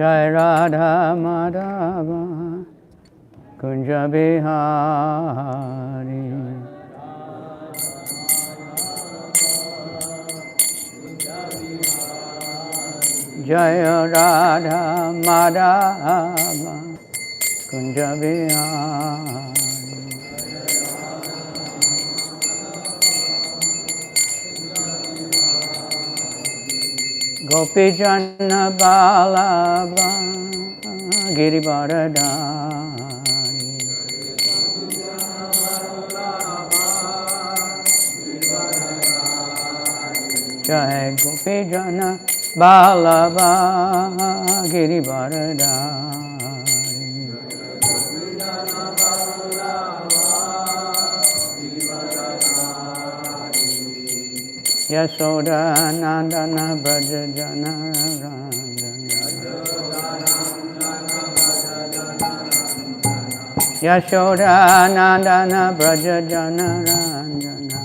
Jai Radha Madhava Kunja Bihari. Jai Radha Madhava Kunja Bihari. Gopi Jana Balaba Girivaradari. Jai Gopi Jana Balaba Girivaradari. Yasoda Nandana Braja Jana Ranjana. Yashoda Nandana Braja Jana Ranjana.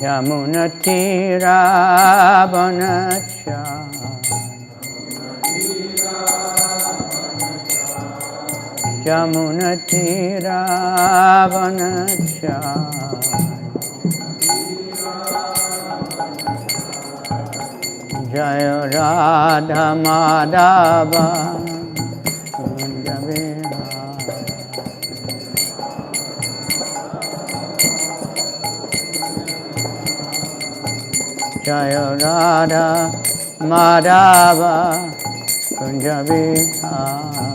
Yamuna Tira Vanacha. Yamuna Tira Vanacha. Jaya Radha Madhava Kunja Bihari. Jaya Radha Madhava Kunja Bihari.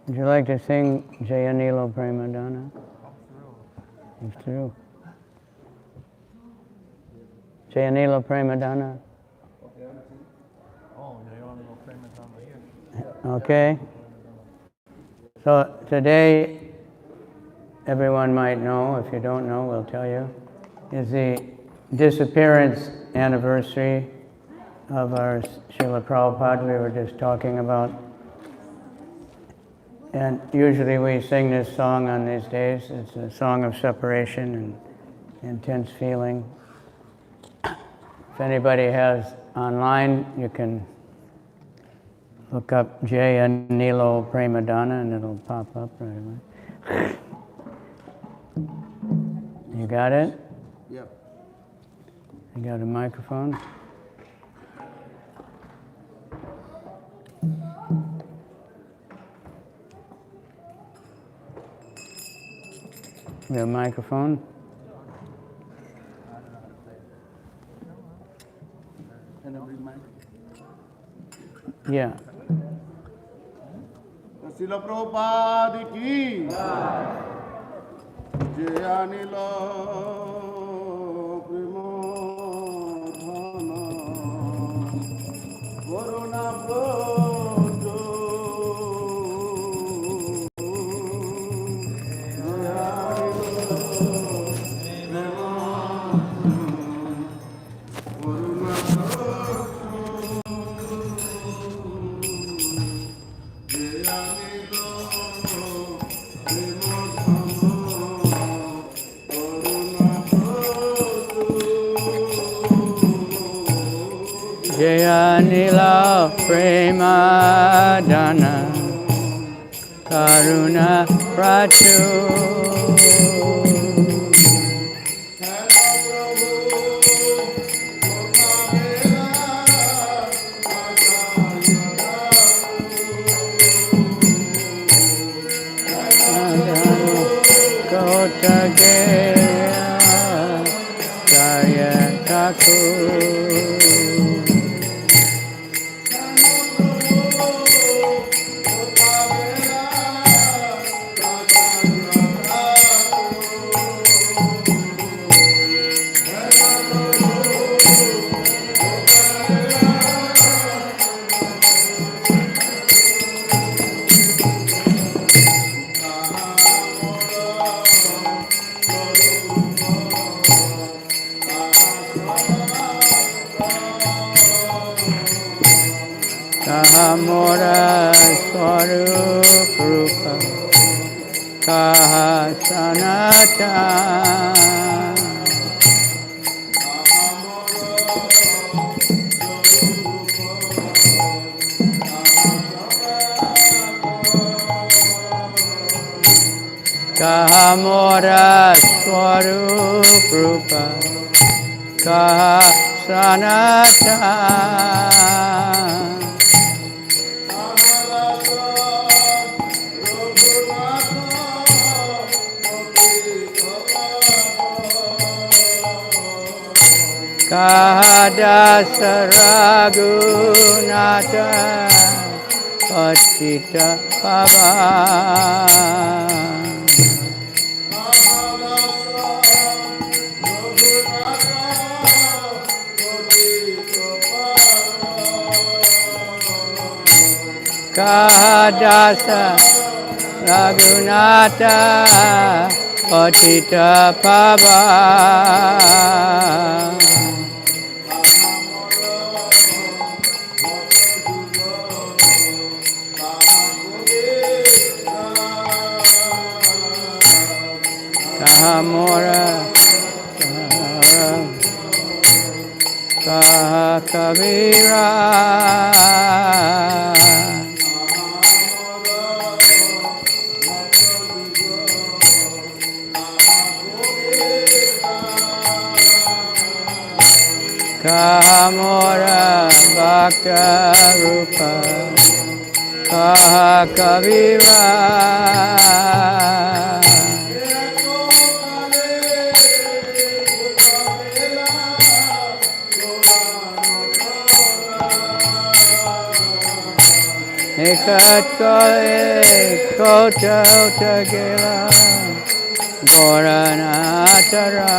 Would you like to sing Jayanilo Premadana? It's true. Jayanilo Premadana. Oh, Jayanilo Premadana here. Okay. So today, everyone might know, if you don't know, we'll tell you, is the disappearance anniversary of our Srila Prabhupada we were just talking about. And usually we sing this song on these days. It's a song of separation and intense feeling. If anybody has online, you can look up Jaya Nilo Premadana and it'll pop up right away. You got it? Yep. You got a microphone? You have a microphone? Can I bring mine? Yeah. Srila Prabhupada ki Jayanilo Premadana Varuna Brojo Jayanilo Premadana Karuna Prachu. Kotagaya Jaya Kaku. Kahamora Swarup Rupa Kaha Sanatan Kahamora Swarup Rupa Kaha Sanatan Kahadasa Raghunatha Patita Pavan Kahadasa Raghunatha Patita Pavan Kahamora Kaha Kavira Kahamora Bhakta Rupa Kaha Kavira Ekat kale kota utagela Goranatara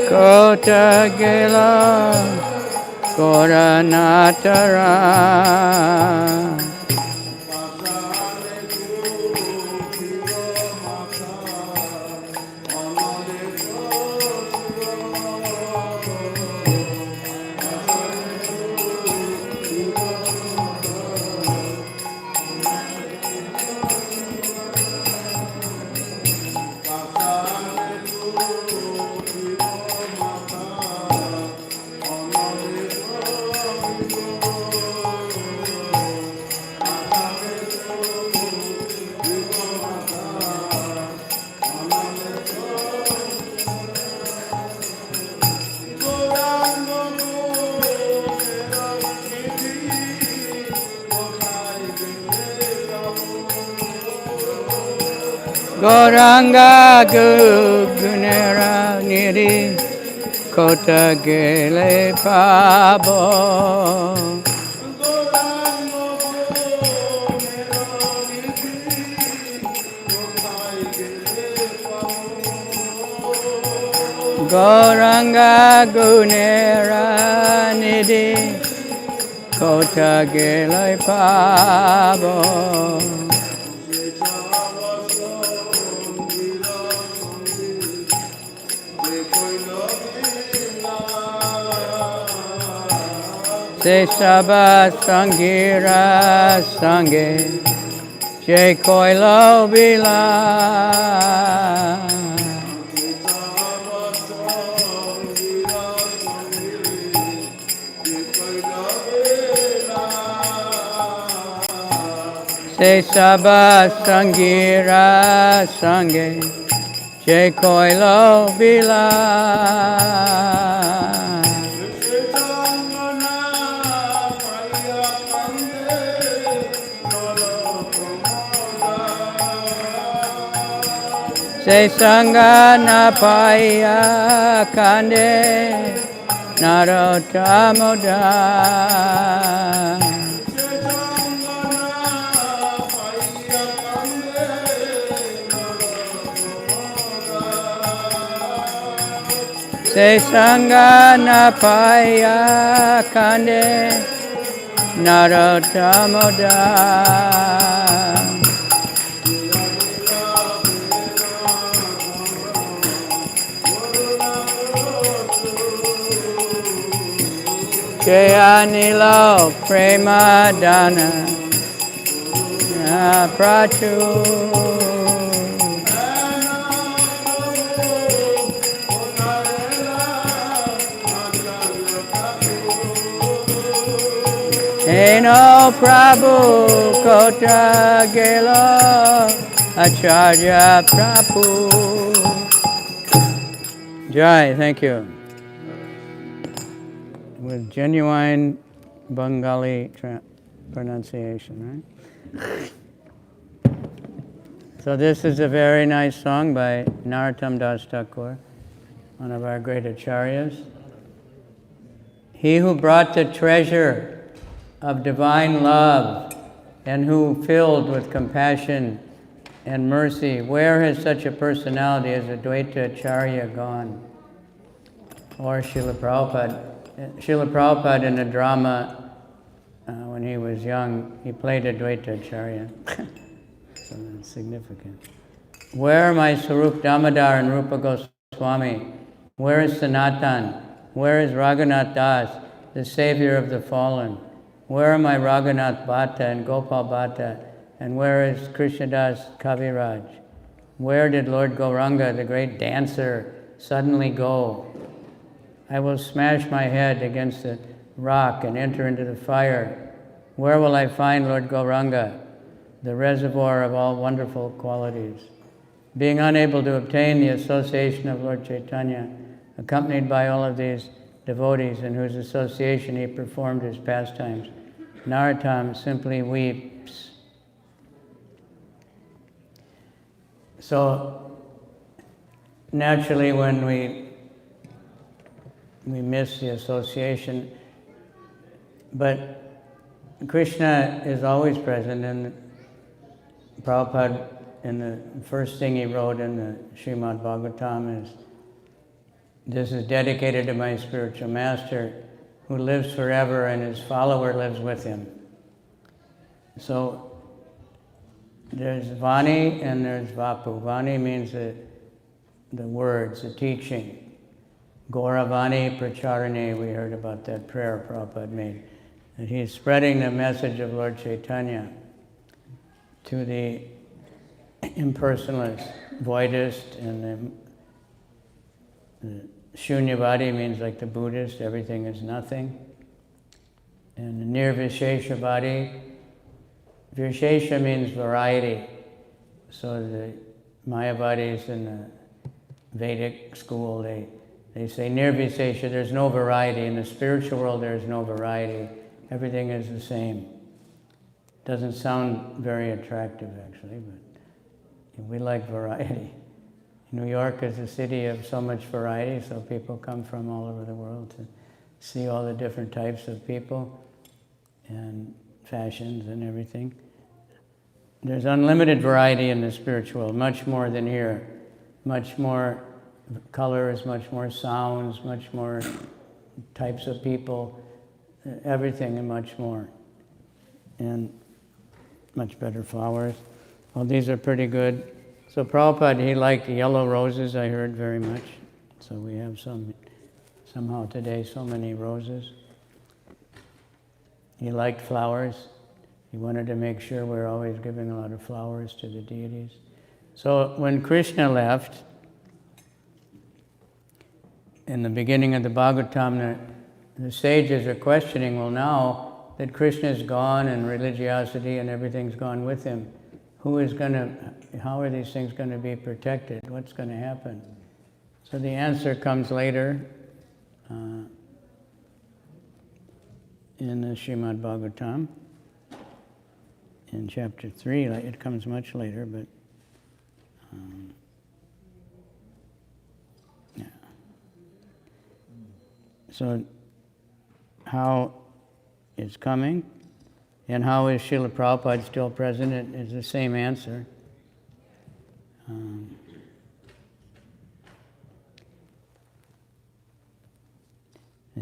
Kota gela Goranatara Goranga Gunera Niri Kota Gele Pabo Goranga Gunera Niri Kota Gele Pabo Se Saba Sangira Sange Je Koilo Bila Se Saba Sangira Sange Je Koilo Bila Se Sangana Paya Kande Narotamoda Se Sangana Paya Kande Narottamodam Jayanilo Premadana Pratu Eno Prabhu Kota Gela Acharya Prabhu. Jai, thank you. With genuine Bengali pronunciation, right? So this is a very nice song by Narottam Das Thakur, one of our great acharyas. He who brought the treasure of divine love and who filled with compassion and mercy, where has such a personality as Advaita Acharya gone? Or Srila Prabhupada. Srila Prabhupada in a drama, when he was young, he played Advaita Acharya. So that's significant. Where are my Sarup Damodar and Rupa Goswami? Where is Sanatan? Where is Raghunath Das, the savior of the fallen? Where are my Raghunath Bhatta and Gopal Bhatta? And where is Krishnadas Kaviraj? Where did Lord Gauranga, the great dancer, suddenly go? I will smash my head against the rock and enter into the fire. Where will I find Lord Gauranga, the reservoir of all wonderful qualities? Being unable to obtain the association of Lord Chaitanya, accompanied by all of these devotees in whose association he performed his pastimes, Narottam simply weeps. So, naturally, when we miss the association, but Krishna is always present, and Prabhupada, in the first thing he wrote in the Srimad Bhagavatam is, this is dedicated to my spiritual master who lives forever and his follower lives with him. So there's Vani and there's Vapu. Vani means the words, the teaching. Gauravani Pracharane, we heard about that prayer Prabhupada made. That he's spreading the message of Lord Chaitanya to the impersonalist, voidist, and the Shunyavadi means like the Buddhist, everything is nothing. And the Nirvisheshavadi, Vishesha means variety. So the Mayavadis in the Vedic school, they say Nirvishesha, there's no variety. In the spiritual world, there's no variety. Everything is the same. Doesn't sound very attractive, actually, but we like variety. New York is a city of so much variety, so people come from all over the world to see all the different types of people and fashions and everything. There's unlimited variety in the spiritual world, much more than here. Much more colors, much more sounds, much more types of people, everything and much more. And much better flowers. Well, these are pretty good. So Prabhupada, he liked yellow roses, I heard very much. So we have somehow today, so many roses. He liked flowers. He wanted to make sure we're always giving a lot of flowers to the deities. So when Krishna left, in the beginning of the Bhagavatam, the sages are questioning, well, now that Krishna's gone and religiosity and everything's gone with him, how are these things going to be protected? What's going to happen? So the answer comes later in the Srimad Bhagavatam, in chapter 3. It comes much later, but yeah. So how it's coming, and how is Srila Prabhupada still present? It is the same answer.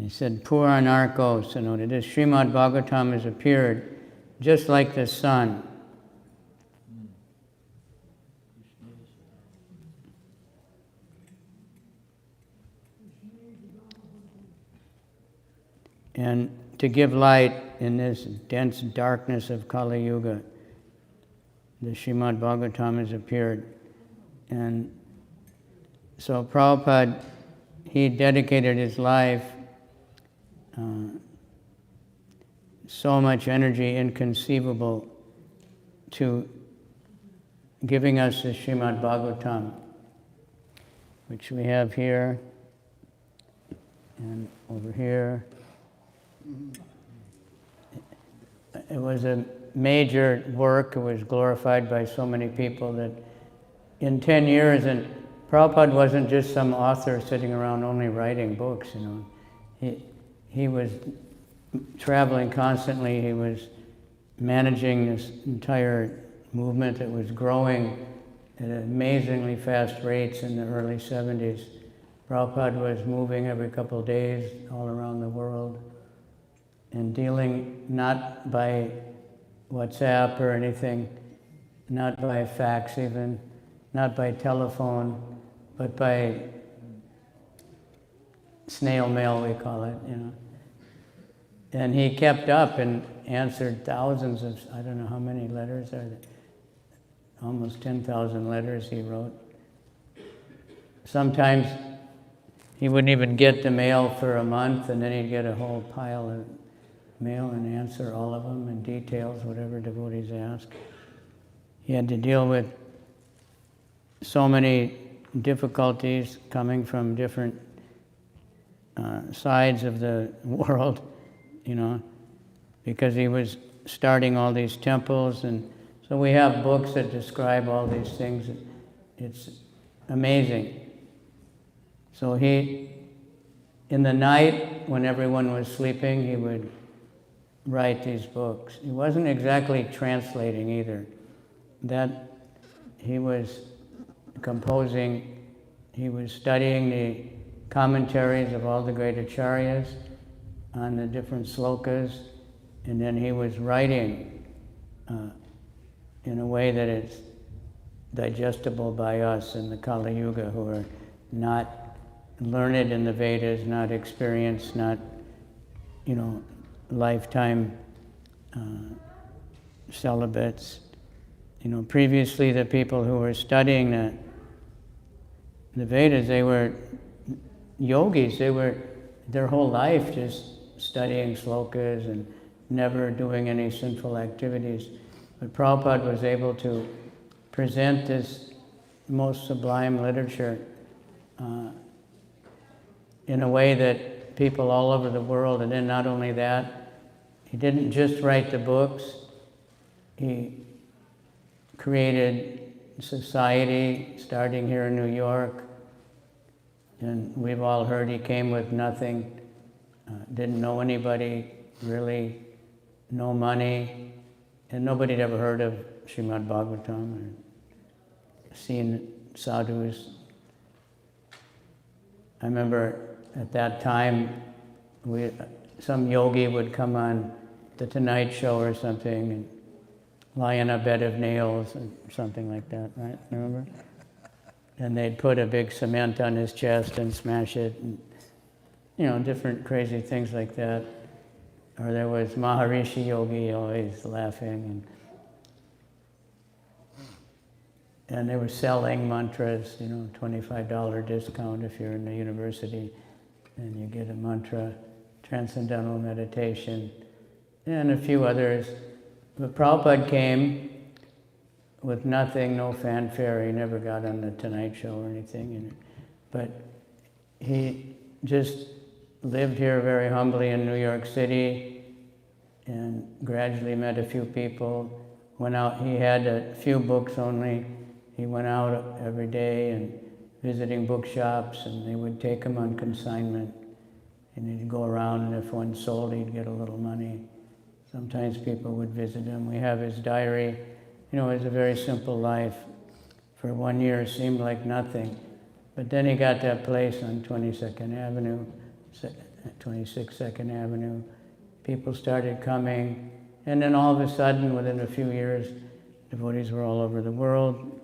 he said, Puranarkos, this Srimad Bhagavatam has appeared just like the sun. And to give light in this dense darkness of Kali Yuga, the Srimad Bhagavatam has appeared. And so Prabhupada, he dedicated his life, so much energy inconceivable, to giving us the Srimad Bhagavatam, which we have here and over here. It was a major work. It was glorified by so many people that in 10 years, and Prabhupada wasn't just some author sitting around only writing books, He was traveling constantly. He was managing this entire movement that was growing at amazingly fast rates in the early 70s. Prabhupada was moving every couple of days all around the world and dealing not by WhatsApp or anything, not by fax even, not by telephone, but by snail mail, we call it, And he kept up and answered thousands of, I don't know how many letters are there, almost 10,000 letters he wrote. Sometimes he wouldn't even get the mail for a month, and then he'd get a whole pile of mail and answer all of them in details, whatever devotees asked. He had to deal with so many difficulties coming from different sides of the world, because he was starting all these temples, and so we have books that describe all these things. It's amazing. So he, in the night when everyone was sleeping, he would write these books. He wasn't exactly translating either. That he was composing, he was studying the commentaries of all the great acharyas on the different slokas, and then he was writing in a way that it's digestible by us in the Kali Yuga, who are not learned in the Vedas, not experienced, not, lifetime celibates. Previously the people who were studying the Vedas, they were yogis. They were their whole life just studying slokas and never doing any sinful activities. But Prabhupada was able to present this most sublime literature in a way that people all over the world, and then not only that, he didn't just write the books, he created society starting here in New York, and we've all heard he came with nothing, didn't know anybody, really, no money, and nobody had ever heard of Srimad Bhagavatam or seen sadhus. I remember at that time, some yogi would come on the Tonight Show or something and lie in a bed of nails or something like that, right? Remember? And they'd put a big cement on his chest and smash it, and different crazy things like that. Or there was Maharishi Yogi always laughing, and they were selling mantras, $25 discount if you're in the university, and you get a mantra, transcendental meditation, and a few others. But Prabhupada came with nothing, no fanfare. He never got on the Tonight Show or anything. But he just lived here very humbly in New York City and gradually met a few people. Went out, he had a few books only. He went out every day and visiting bookshops, and they would take him on consignment. And he'd go around, and if one sold, he'd get a little money. Sometimes people would visit him. We have his diary. It was a very simple life. For 1 year, it seemed like nothing. But then he got that place on 22nd Avenue, at 26 Second Avenue. People started coming, and then all of a sudden, within a few years, devotees were all over the world.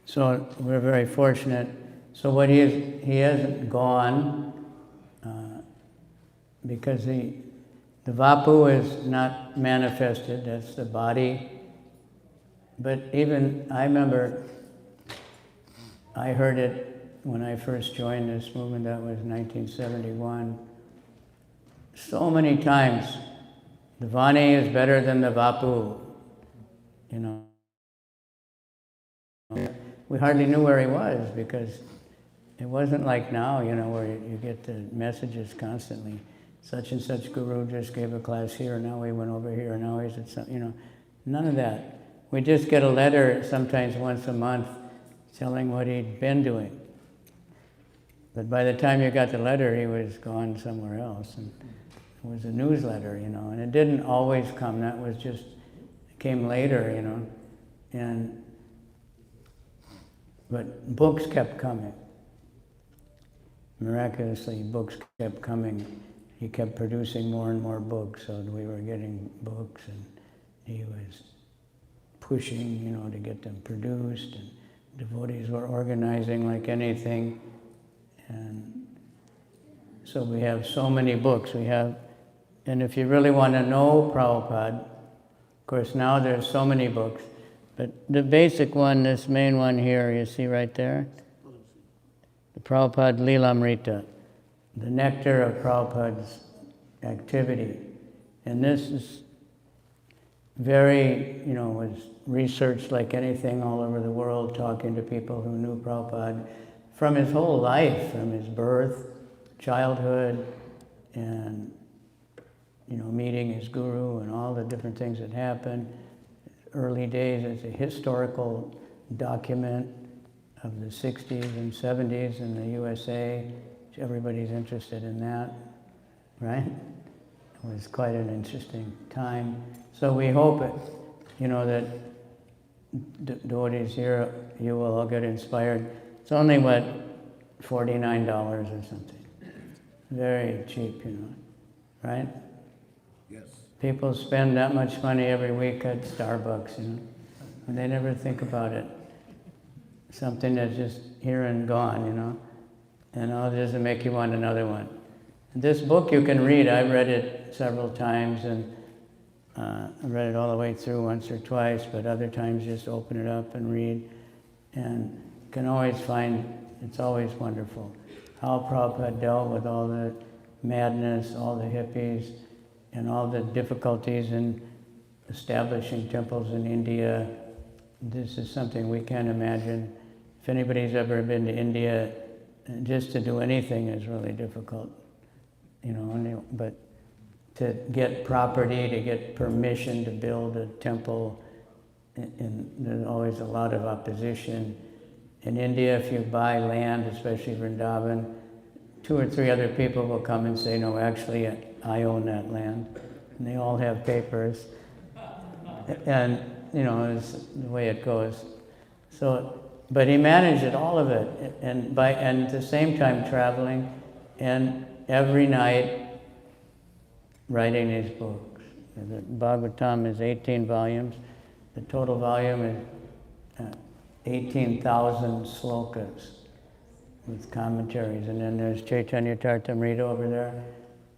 So we're very fortunate. So what he hasn't gone, because the Vapu is not manifested, that's the body. But even, I remember, I heard it when I first joined this movement, that was 1971. So many times, the Vani is better than the Vapu, you know. We hardly knew where he was because it wasn't like now, you know, where you get the messages constantly. Such and such guru just gave a class here, now he went over here, now he's at some, you know, none of that. We just get a letter sometimes once a month telling what he'd been doing. But by the time you got the letter, he was gone somewhere else. And it was a newsletter, you know, and it didn't always come, that was just, it came later, you know. But books kept coming. Miraculously, books kept coming. He kept producing more and more books, so we were getting books, and he was pushing, you know, to get them produced, and devotees were organizing like anything. And so we have so many books. And if you really want to know Prabhupada, of course now there's so many books, but the basic one, this main one here, you see right there? The Prabhupada Lilamrita, the nectar of Prabhupada's activity. And this is very, you know, was researched like anything all over the world, talking to people who knew Prabhupada from his whole life, from his birth, childhood, and, you know, meeting his guru and all the different things that happened. Early days, it's a historical document of the 60s and 70s in the USA. Everybody's interested in that, right? It was quite an interesting time. So we hope it, you know, that devotees here, you will all get inspired. It's only, what, $49 or something. Very cheap, you know, right? Yes. People spend that much money every week at Starbucks, you know, and they never think about it. Something that's just here and gone, you know, and all it doesn't make you want another one. This book you can read. I've read it several times, and I read it all the way through once or twice, but other times just open it up and read, and you can always find, it's always wonderful, how Prabhupada dealt with all the madness, all the hippies, and all the difficulties in establishing temples in India. This is something we can't imagine. If anybody's ever been to India, just to do anything is really difficult, you know, but to get property, to get permission to build a temple, and there's always a lot of opposition. In India, if you buy land, especially Vrindavan, 2 or 3 other people will come and say, no, actually, I own that land. And they all have papers. And, you know, it's the way it goes. So, but he managed it, all of it, and at the same time traveling, and every night writing these books. The Bhagavatam is 18 volumes. The total volume is 18,000 slokas with commentaries. And then there's Chaitanya Charitamrita over there,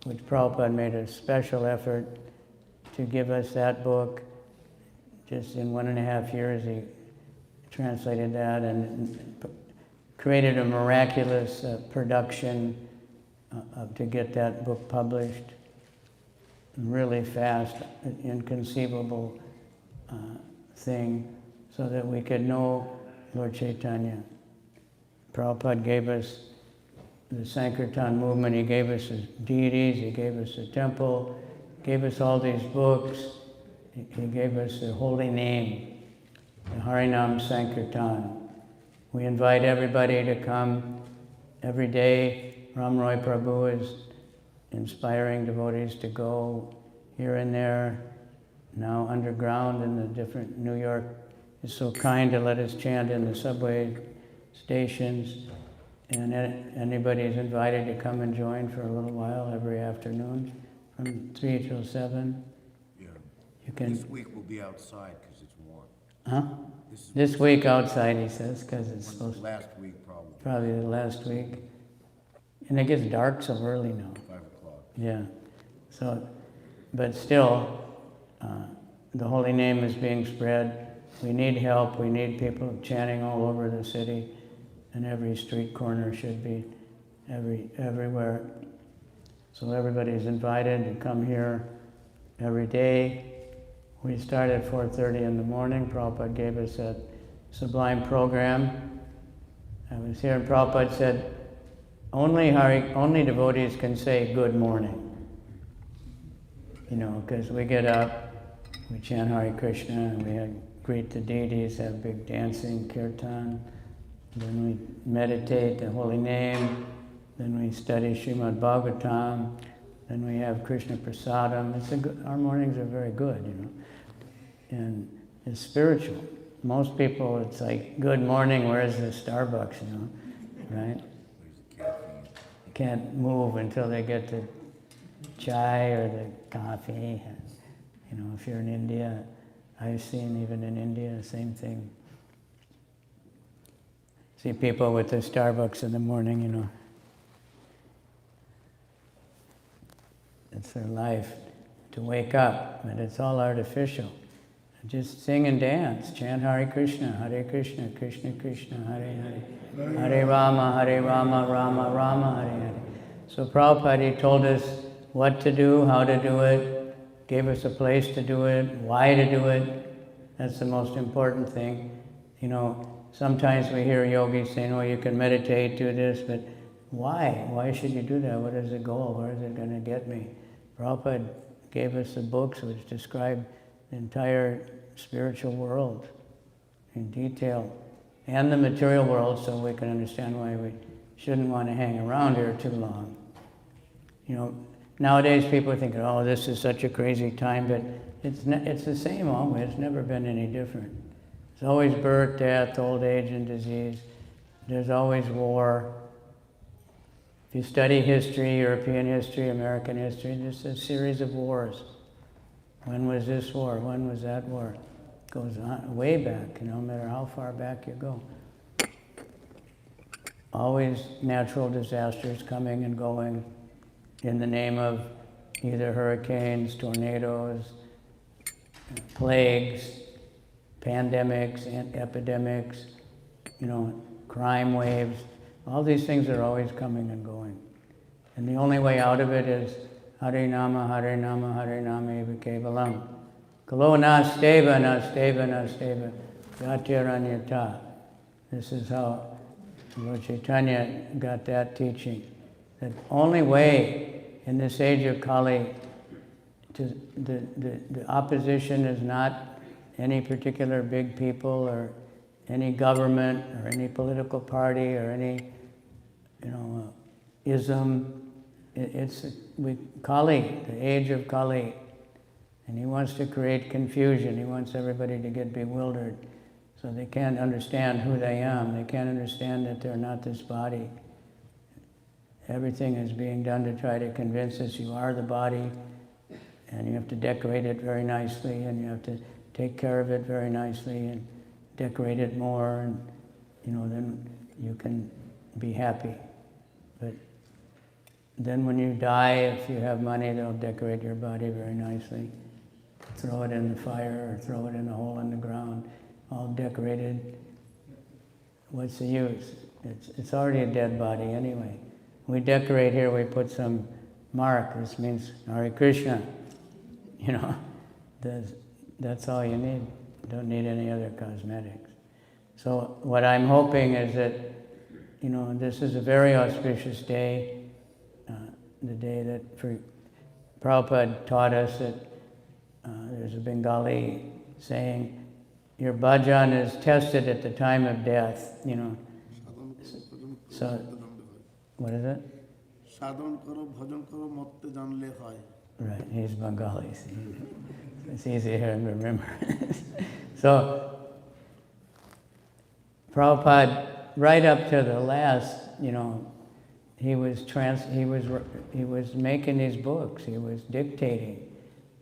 which Prabhupada made a special effort to give us that book. Just in 1.5 years, he translated that and created a miraculous production to get that book published really fast, an inconceivable thing, so that we could know Lord Chaitanya. Prabhupada gave us the Sankirtan movement, he gave us his deities, he gave us the temple, gave us all these books, he gave us the holy name, the Harinam Sankirtan. We invite everybody to come every day. Ram Roy Prabhu is inspiring devotees to go here and there, now underground in the different, New York is so kind to let us chant in the subway stations. And anybody is invited to come and join for a little while every afternoon from 3 till 7. Yeah. You can, This week we'll be outside because it's warm. huh? This This week outside, he says, because it's is supposed last week probably, probably the last week. And it gets dark so early now. 5 o'clock. Yeah. So, but still, the holy name is being spread. We need help. We need people chanting all over the city, and every street corner should be everywhere. So everybody's invited to come here every day. We start at 4:30 in the morning. Prabhupada gave us that sublime program. I was here, and Prabhupada said, only devotees can say good morning. You know, because we get up, we chant Hare Krishna, and we greet the deities, have big dancing, kirtan. Then we meditate the holy name. Then we study Srimad Bhagavatam. Then we have Krishna Prasadam. Our mornings are very good, you know. And it's spiritual. Most people, it's like, good morning, where's the Starbucks, you know, right? Can't move until they get the chai or the coffee. You know, if you're in India, I've seen even in India, same thing. See people with the Starbucks in the morning, you know. It's their life to wake up, but it's all artificial. Just sing and dance, chant Hare Krishna, Krishna Krishna, Hare Hare, Hare Rama, Rama Rama, Hare Hare. So Prabhupada, he told us what to do, how to do it, gave us a place to do it, why to do it. That's the most important thing. You know, sometimes we hear yogis saying, oh, you can meditate, do this, but why? Why should you do that? What is the goal? Where is it going to get me? Prabhupada gave us the books which describe the entire spiritual world in detail, and the material world, so we can understand why we shouldn't want to hang around here too long. You know, nowadays people think, oh, this is such a crazy time, but it's the same always. It's never been any different. There's always birth, death, old age, and disease. There's always war. If you study history, European history, American history, there's a series of wars. When was this war? When was that war? It goes on way back, no matter how far back you go. Always natural disasters coming and going in the name of either hurricanes, tornadoes, plagues, pandemics, and epidemics, you know, crime waves. All these things are always coming and going. And the only way out of it is Hare Nama, Hare Nama, Hare Nama eva kevalam. Kalo nasteva, nasteva, nasteva, yatiranyata. This is how Lord Chaitanya got that teaching. The only way in this age of Kali, the opposition is not any particular big people or any government or any political party or any, you know, ism. It's Kali, the age of Kali. And he wants to create confusion. He wants everybody to get bewildered. So they can't understand who they are. They can't understand that they're not this body. Everything is being done to try to convince us you are the body, and you have to decorate it very nicely, and you have to take care of it very nicely, and decorate it more, and you know, then you can be happy. But then when you die, if you have money, they'll decorate your body very nicely. Throw it in the fire or throw it in a hole in the ground, all decorated. What's the use? It's already a dead body anyway. We decorate here, we put some mark. This means Hare Krishna. You know, that's all you need. You don't need any other cosmetics. So what I'm hoping is that, you know, this is a very auspicious day. The day that Prabhupada taught us that there's a Bengali saying, your bhajan is tested at the time of death, you know. So, what is it? সাধন করো ভজন করো মরতে জানলে হয় Right, he's Bengali. So it's easy to remember. So, Prabhupada, right up to the last he was making these books. He was dictating.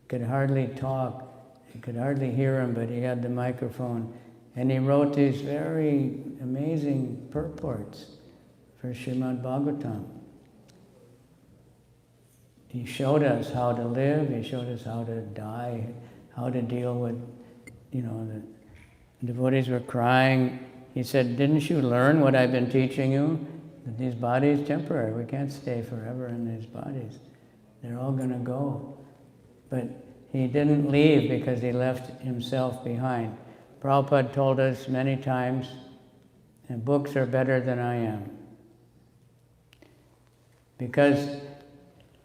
Could hardly talk. You could hardly hear him, but he had the microphone. And he wrote these very amazing purports for Srimad Bhagavatam. He showed us how to live, he showed us how to die, how to deal with, the devotees were crying. He said, didn't you learn what I've been teaching you? That these bodies are temporary. We can't stay forever in these bodies. They're all going to go. But he didn't leave because he left himself behind. Prabhupada told us many times, and books are better than I am. Because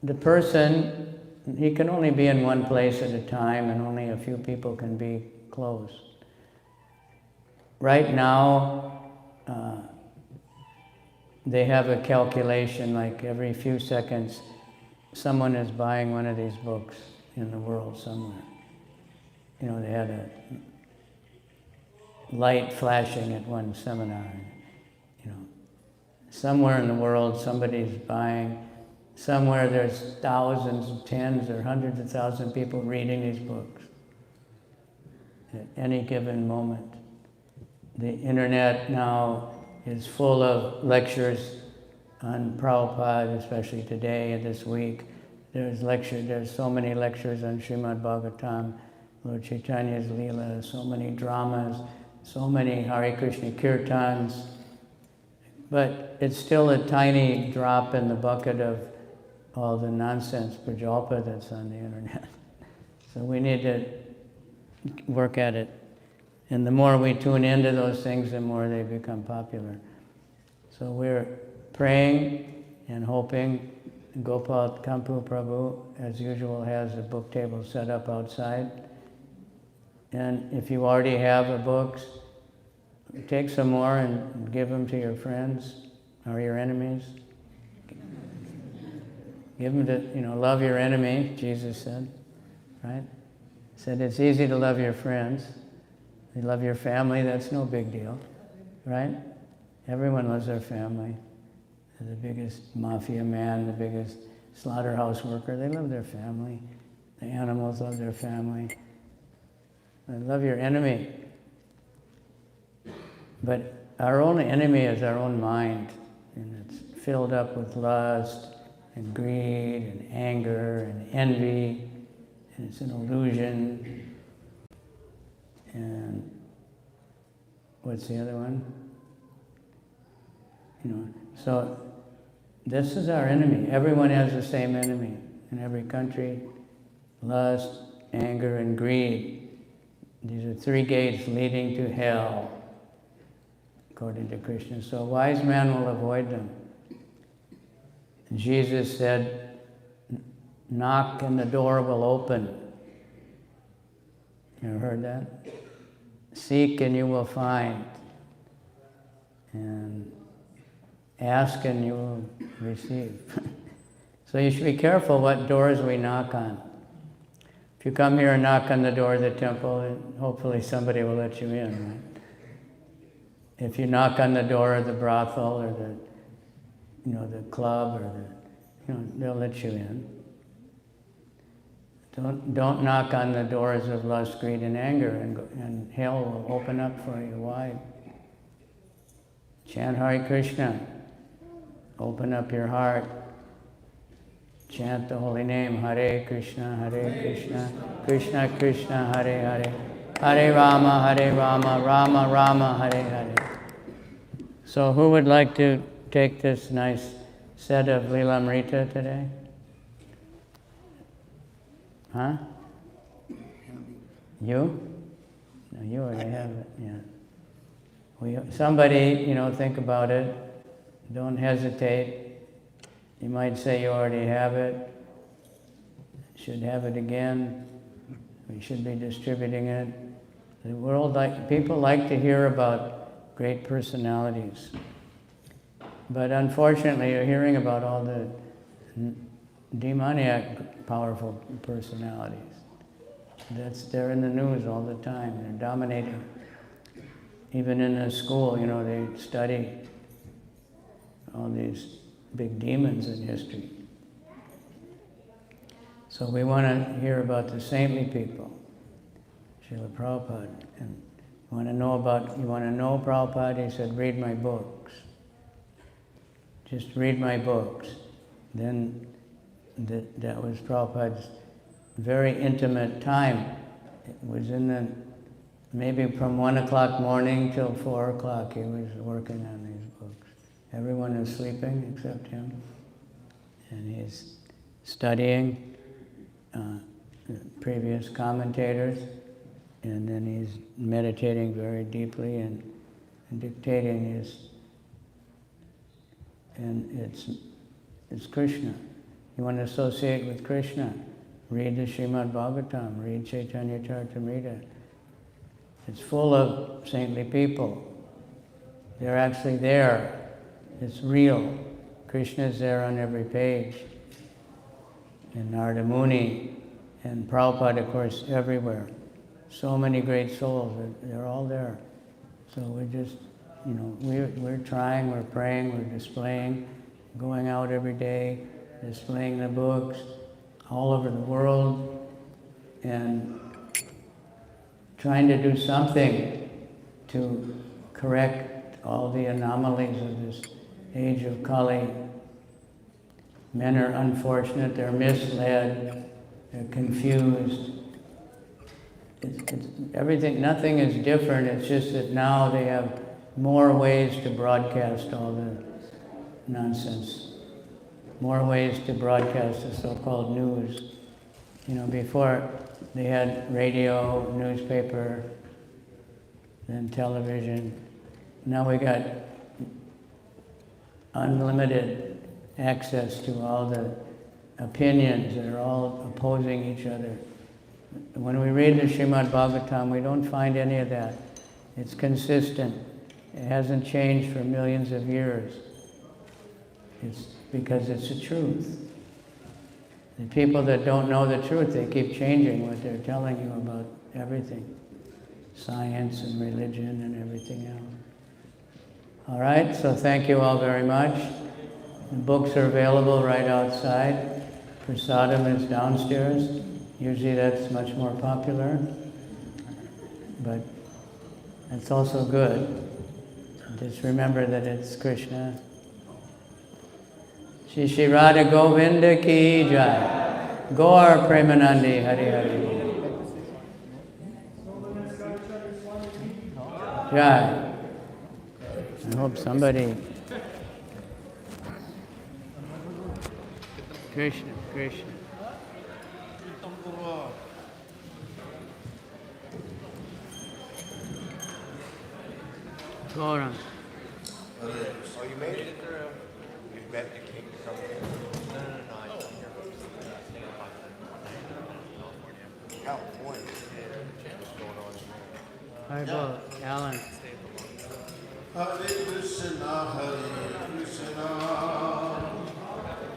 the person, he can only be in one place at a time, and only a few people can be close. Right now, they have a calculation, like every few seconds, someone is buying one of these books in the world somewhere. They had a light flashing at one seminar. Somewhere in the world somebody's buying, somewhere there's thousands, tens or hundreds of thousands of people reading these books at any given moment. The internet now is full of lectures on Prabhupada, especially today and this week. There's so many lectures on Srimad Bhagavatam, Lord Chaitanya's Leela, so many dramas, so many Hare Krishna kirtans. But it's still a tiny drop in the bucket of all the nonsense prajalpa that's on the internet. So we need to work at it. And the more we tune into those things, the more they become popular. So we're praying and hoping. Gopal Kampu Prabhu, as usual, has a book table set up outside. And if you already have the books, take some more and give them to your friends or your enemies. Give them to, love your enemy, Jesus said, right? He said it's easy to love your friends. You love your family, that's no big deal, right? Everyone loves their family. The biggest mafia man, the biggest slaughterhouse worker, they love their family. The animals love their family. Love your enemy. But our own enemy is our own mind, and it's filled up with lust and greed and anger and envy, and it's an illusion. And what's the other one? So this is our enemy. Everyone has the same enemy in every country. Lust, anger, and greed. These are three gates leading to hell, according to Krishna. So a wise man will avoid them. Jesus said, knock and the door will open. You ever heard that? Seek and you will find. And ask and you will receive. So you should be careful what doors we knock on. If you come here and knock on the door of the temple, hopefully somebody will let you in, right? If you knock on the door of the brothel or the club or they'll let you in. Don't knock on the doors of lust, greed, and anger, and hell will open up for you wide. Chant Hare Krishna. Open up your heart. Chant the holy name, Hare Krishna, Krishna Krishna, Hare Hare, Hare Rama, Rama Rama, Hare Hare. So who would like to take this nice set of Lilamrita today? Huh? You? No, you already have it, yeah. Somebody, think about it. Don't hesitate. You might say you already have it. Should have it again. We should be distributing it. The world, people like to hear about great personalities. But unfortunately, you're hearing about all the demoniac, powerful personalities. They're in the news all the time. They're dominating. Even in the school, they study all these big demons in history. So we want to hear about the saintly people, Srila Prabhupada. And you want to know Prabhupada? He said, read my books. Just read my books. Then that was Prabhupada's very intimate time. It was maybe from 1 o'clock morning till 4 o'clock he was working on these books. Everyone is sleeping except him. And he's studying previous commentators, and then he's meditating very deeply and dictating his, and it's Krishna. You want to associate with Krishna, read the Srimad Bhagavatam, read Chaitanya Charitamrita. It's full of saintly people. They're actually there. It's real. Krishna's there on every page. And Narada Muni and Prabhupada, of course, everywhere. So many great souls, they're all there. So we're just, we're trying, we're praying, we're displaying, going out every day, displaying the books all over the world, and trying to do something to correct all the anomalies of this age of Kali. Men are unfortunate, they're misled, they're confused. Everything, nothing is different, it's just that now they have more ways to broadcast all the nonsense, more ways to broadcast the so-called news. Before they had radio, newspaper, then television. Now we got unlimited access to all the opinions that are all opposing each other. When we read the Srimad Bhagavatam, we don't find any of that. It's consistent. It hasn't changed for millions of years. It's because it's the truth. The people that don't know the truth, they keep changing what they're telling you about everything. Science and religion and everything else. All right, so thank you all very much. The books are available right outside. Prasadam is downstairs. Usually that's much more popular, but it's also good. Just remember that it's Krishna. Shri Shri Radha Govinda ki jai. Gaur Premanandi Hari Hari. Jai. I hope somebody... Krishna, Krishna. Gaurang. Oh, you made it? You met the king from No, I don't hear about California. What's going on here? Hi, Bo. Alan. Hare Krishna, Krishna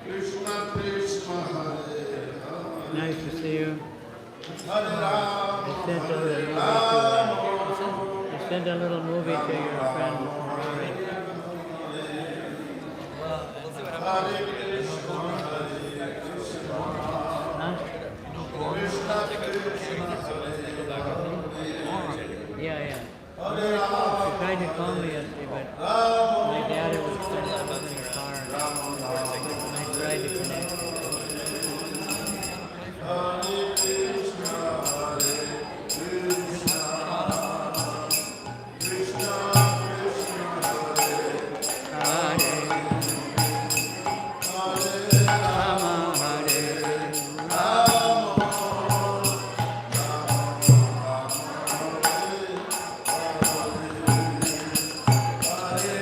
Krishna, Hare Hare. Nice to see you. Hare Ram, I sent a little movie to your friend. Hare Krishna, Hare Krishna, Huh? Krishna Krishna, Hare Yeah. Hare Ram. She tried to call me yesterday, but my dad was in the car. And I tried to connect. Hare Krishna, Hare Krishna, Krishna Krishna, Hare Hare Rama, Hare Hare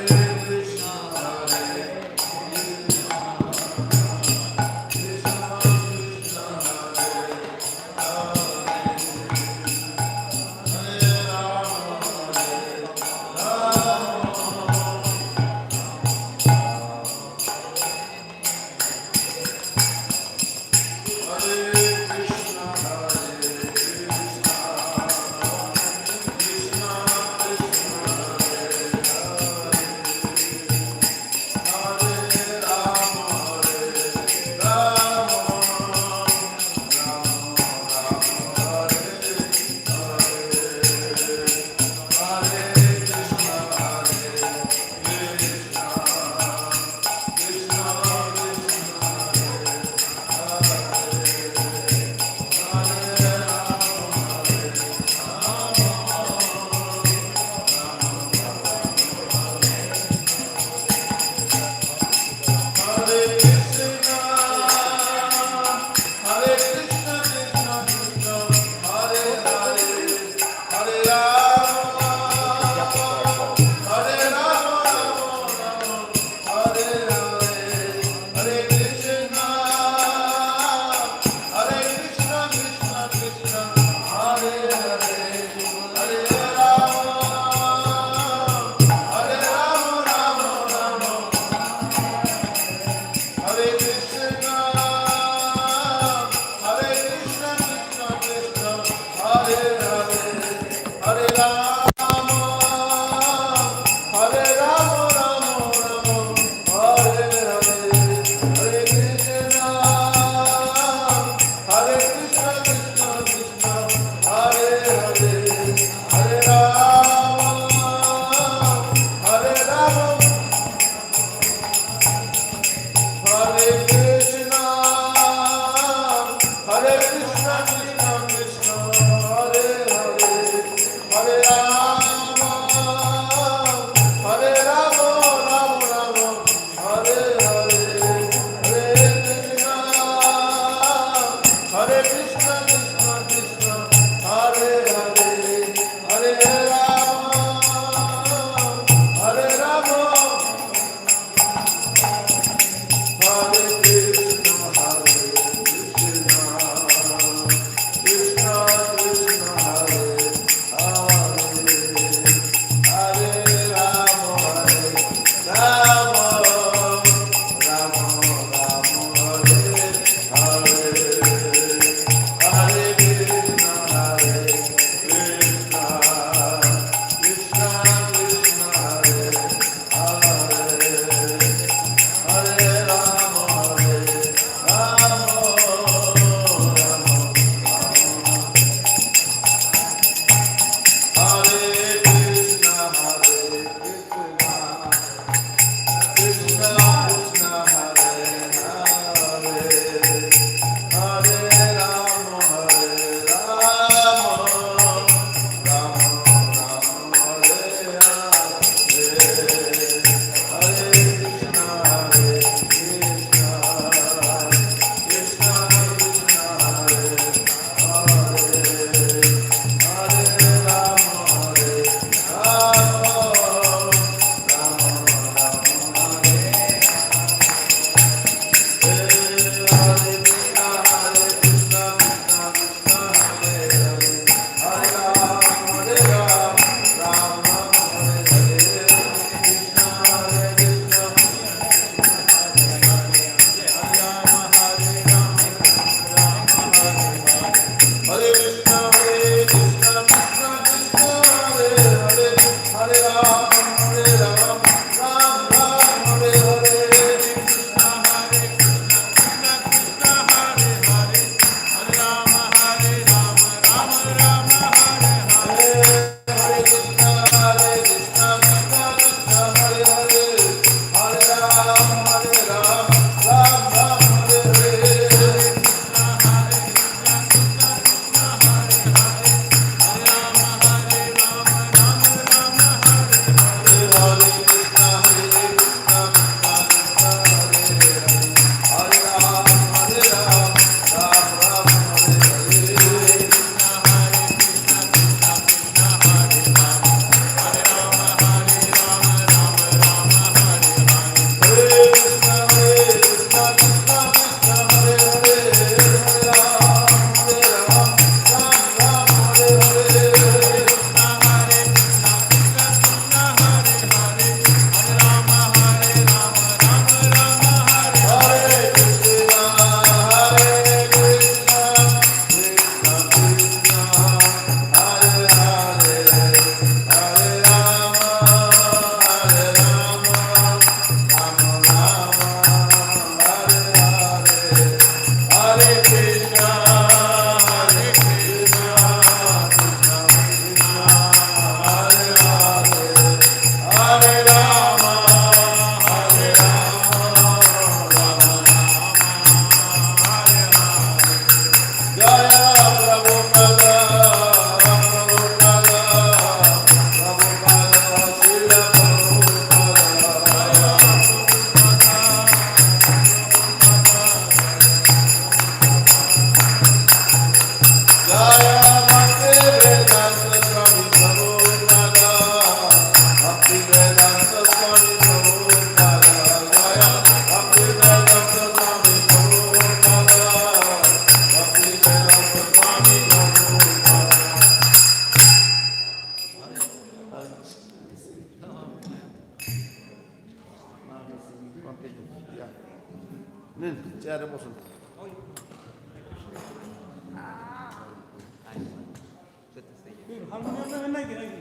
harmonium নেবেন নাকি নাকি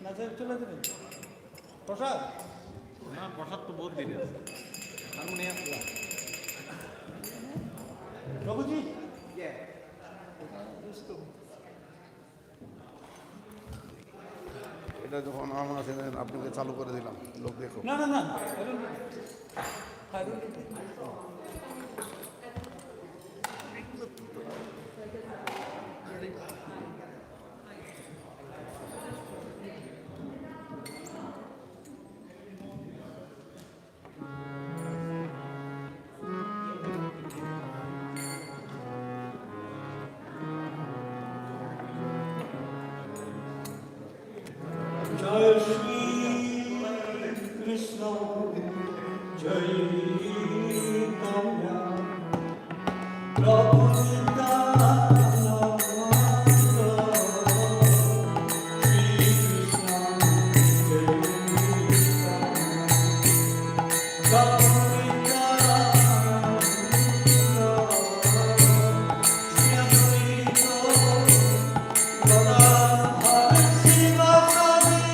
নাচে চলে দেবেন প্রসাদ না প্রসাদ তো বহুত দেরি আছে হারমোনিয়াম রঘুজি এটা যখন আমার আছে আপনাকে চালু করে দিলাম লোক দেখো না না না I don't need it. Jai Shri Krishna, Jai Chaitanya, Prabhu Nityananda, Shri Krishna, Jai Chaitanya, Prabhu Nityananda, Shri Advaita Gadadhar Sivasadi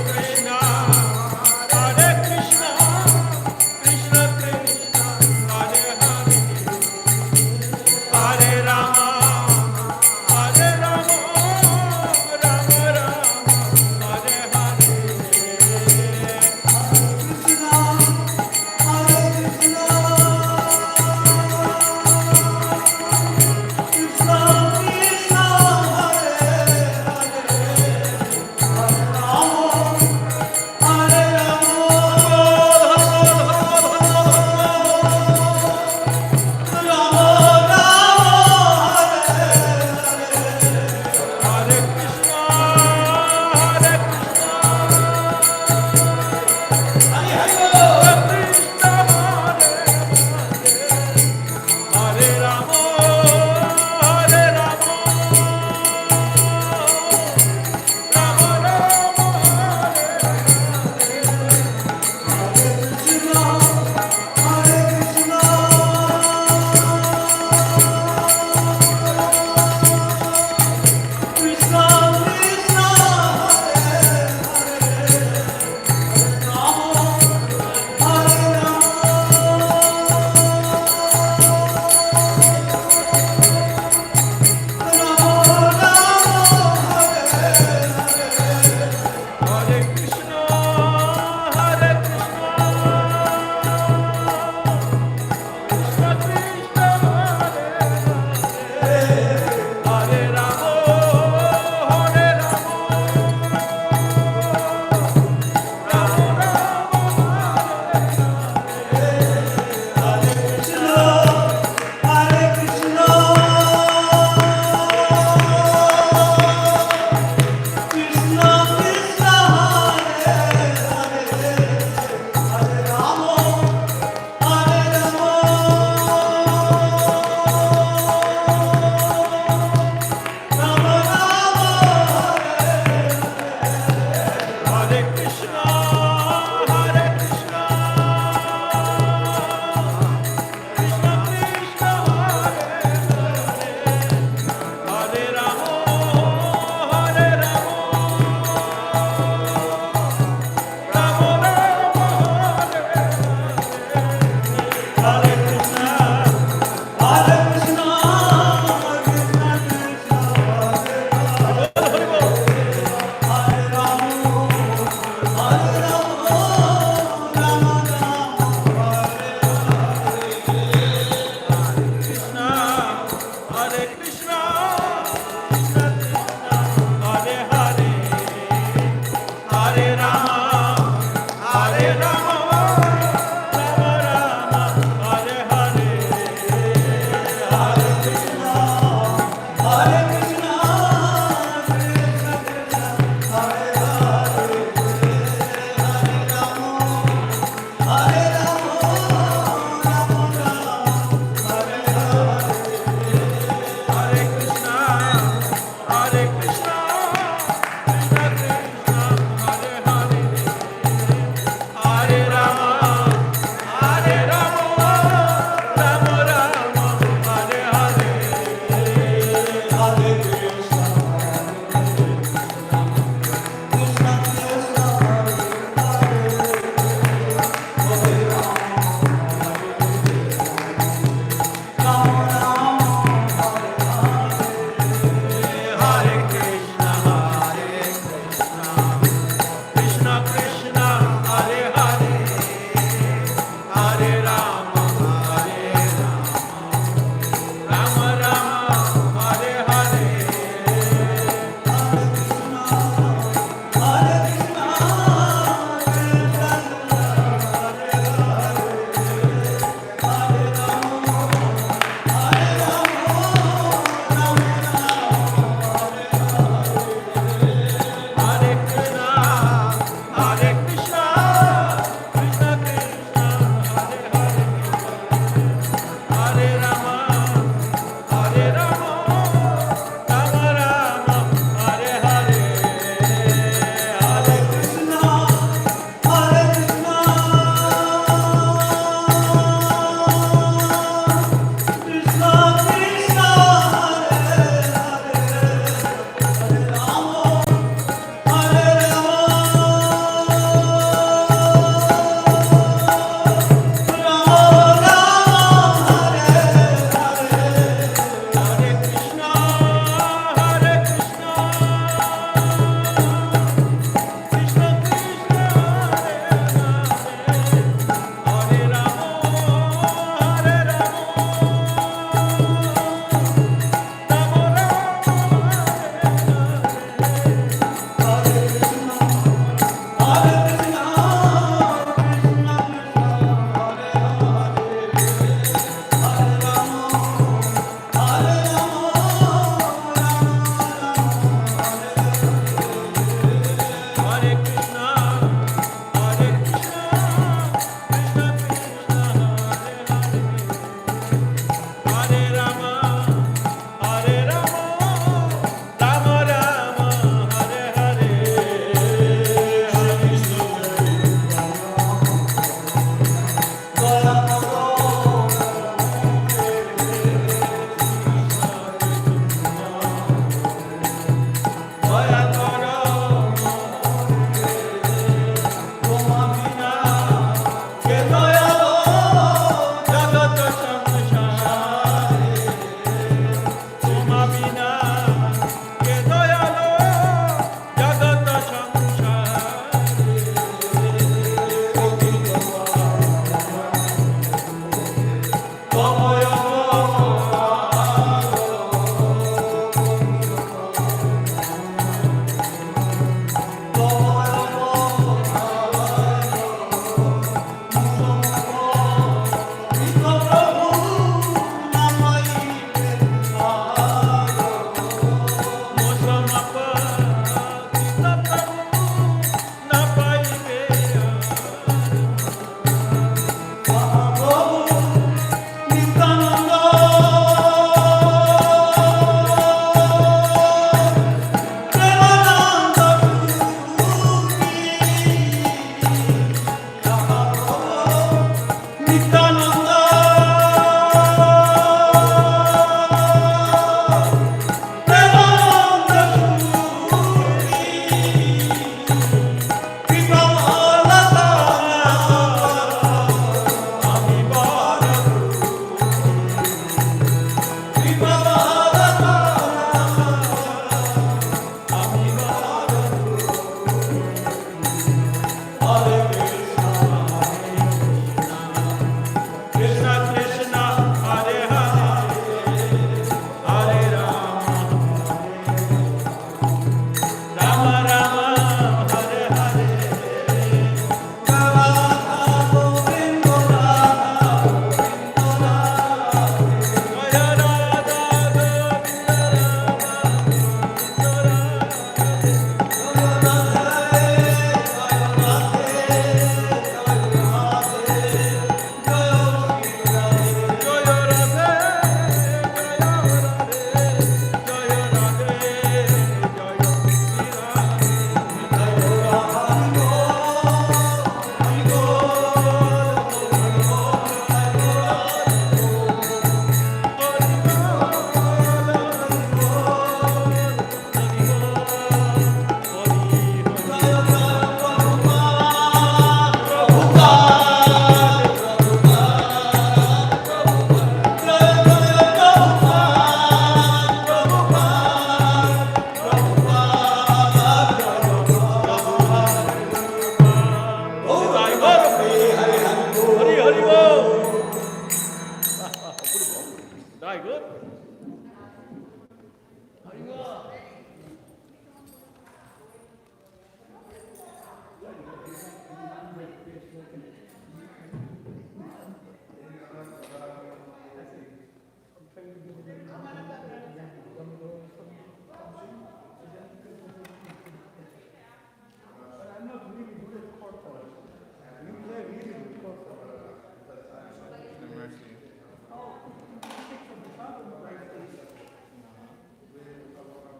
Krishna, Krishna Krishna, Hare Hare, Hare Rama, Hare Rama, Rama Rama, Hare Hare.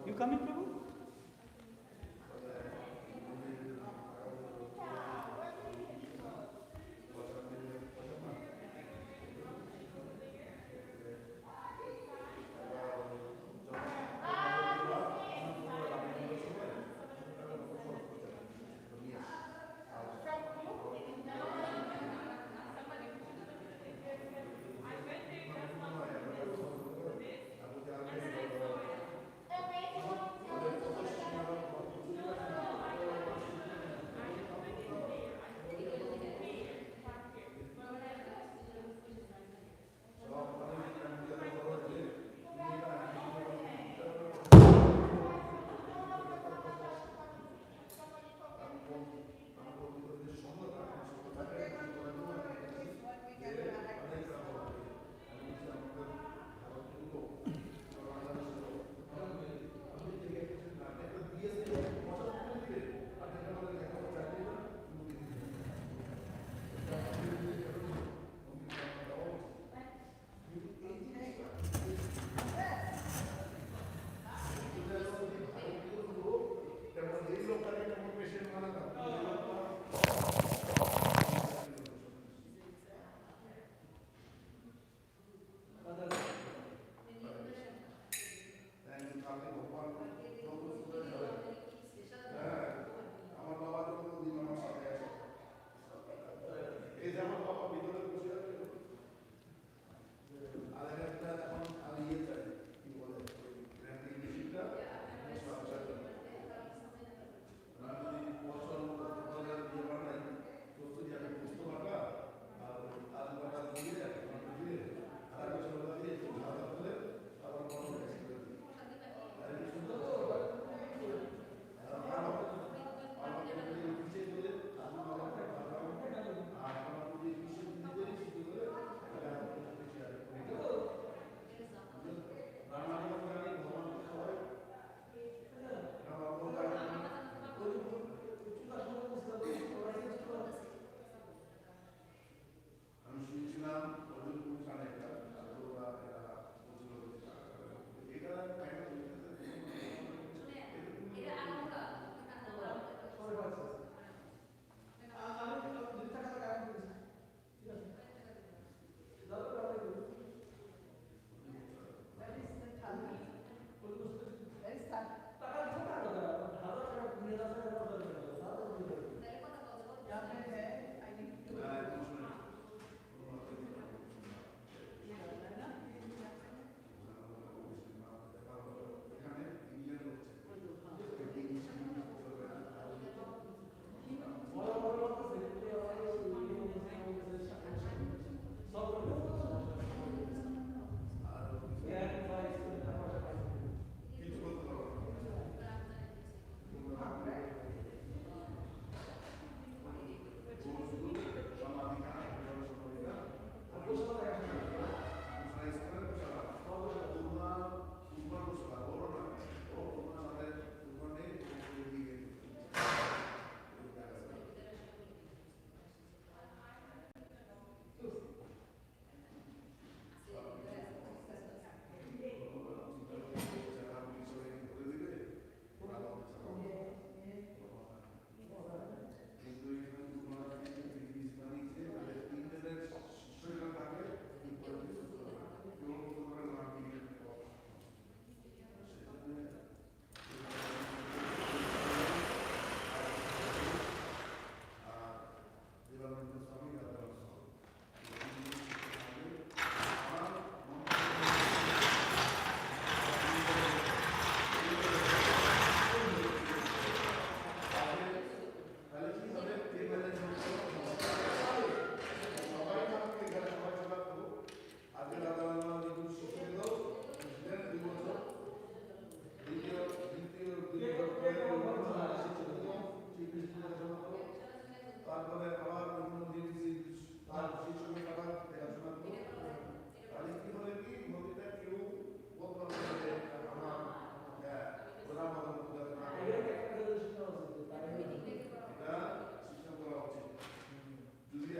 You coming, Prabhu?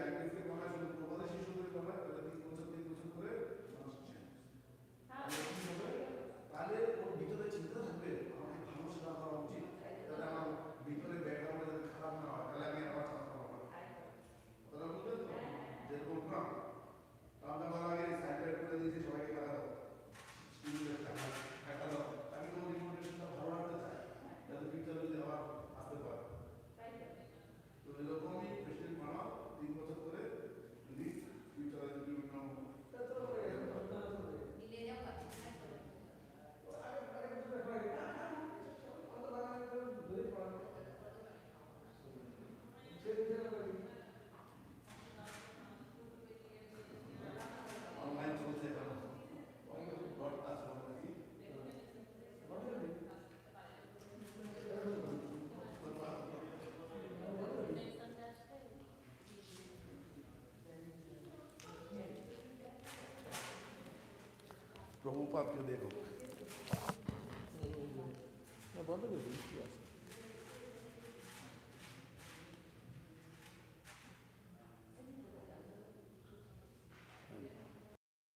Scientific বানায় শুধু প্রবাদে শিশুদের বানায় তাহলে 3 বছর করে মানুষ change কি হবে তাহলে ওর ভিতরে চিন্তা থাকবে আমাকে ভালো সেবা করা উচিত যাতে আমার ভিতরে ব্যাকগ্রাউন্ডে যাতে খারাপ না হয় তাহলে আমি আবার চাষ করবো তারা বুঝলেন তো যেরকম ট্রাম্প বলার আগে সাইকেল করে দিয়েছে সবাইকে টাকা দাও টাকা দাও আমি তোমার রিমোটেশনটা ভালো রাখতে চাই যাতে ফিউচারে যদি আবার আসতে পারে তো এরকমই প্রেসিডেন্ট বানাও 3 বছর করে যদি ফিউচারে যদি বিভিন্ন অনলাইন চলছে এখন প্রভুপাদকে দেখো বন্ধ করে দিই